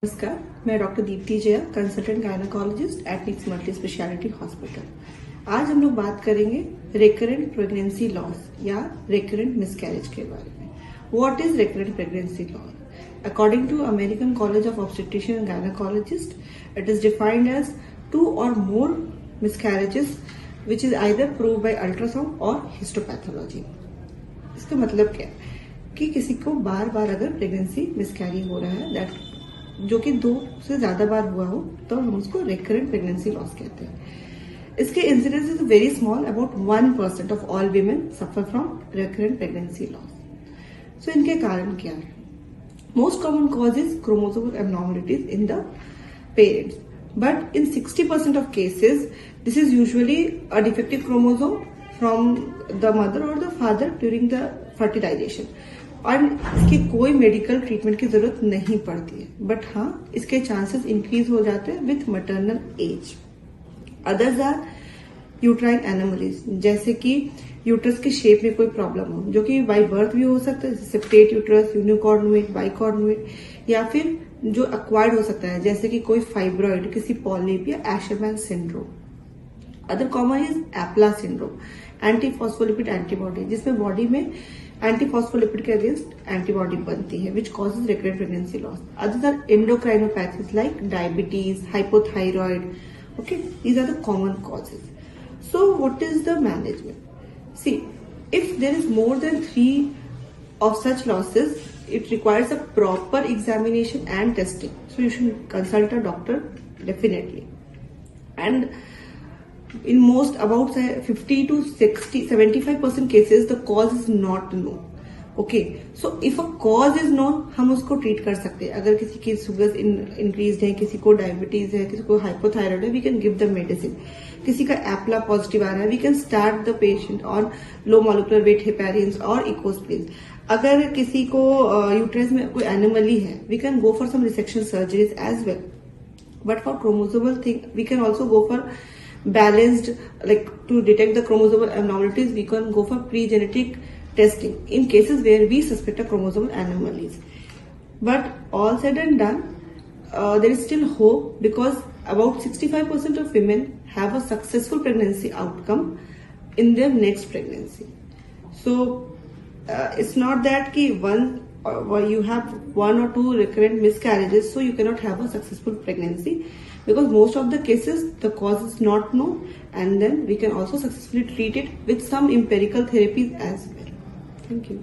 नमस्कार, मैं doctor Deepti Jaya, consultant gynaecologist at Nicks multi speciality hospital. आज हम लोग बात करेंगे रिकरेंट प्रेगनेंसी लॉस या रिकरेंट मिसकैरेज के बारे में। What is recurrent pregnancy loss? According to American College of Obstetrician and Gynecologists, it is defined as 2 or more miscarriages which is either proved by ultrasound or histopathology. इसका मतलब क्या है कि किसी को बार बार अगर प्रेगनेंसी मिसकैरी हो रहा है, दैट जो कि 2 से ज्यादा बार हुआ हो, तो हम उसको रिकरेंट प्रेगनेंसी लॉस कहते हैं। इसके incidence is very small, about 1% of all women suffer from recurrent pregnancy loss. So इनके कारण क्या है? Most common cause is chromosomal abnormalities in the parents, but in 60% of cases, this is usually a defective chromosome from the mother or the father during the fertilization. और इसकी कोई medical treatment की जरूरत नहीं पड़ती है, बट हाँ इसके चांसेस इंक्रीज हो जाते हैं with maternal age. Others are uterine anomalies, जैसे कि यूट्रस की शेप में कोई प्रॉब्लम हो, जो कि बाय बर्थ भी हो सकता है, जैसे सेप्टेट यूट्रस, यूनिकॉर्नुएट, बाइकॉर्नुएट, या फिर जो एक्वायर्ड हो सकता है, जैसे कि कोई फाइब्रॉइड, किसी पॉलिप या Asherman syndrome. Other common is APLA syndrome, antiphospholipid antibody, जिसमें बॉडी में एंटीफॉस्फोलिपिड के अगेंस्ट एंटीबॉडी बनती है, which causes recurrent pregnancy loss. Others are endocrinopathies like diabetes, hypothyroid. Okay, these are the common causes. So what is the management? See, if there is more than 3 of such losses, it requires a proper examination and testing. So you should consult a doctor definitely. And in most, about 50 to 60, 75% cases, the cause is not known. Okay, so if a cause is known, हम उसको treat कर सकते हैं। अगर किसी की sugar increase है, किसी को डायबिटीज है, किसी को हाइपोथायरॉइड है, we can give the medicine. किसी का एप्ला पॉजिटिव आ रहा है, we can start the patient on low molecular weight heparins और इकोस्प्रिन्स। अगर किसी को यूट्रस में कोई एनोमली है, we can go for some resection surgeries as well. But for chromosomal thing, we can also go for balanced, like to detect the chromosomal abnormalities, we can go for pre-genetic testing in cases where we suspect a chromosomal anomalies. But all said and done, there is still hope, because about 65% of women have a successful pregnancy outcome in their next pregnancy. So it's not that ki you have 1 or 2 recurrent miscarriages, so you cannot have a successful pregnancy, because most of the cases the cause is not known, and then we can also successfully treat it with some empirical therapies as well. Thank you.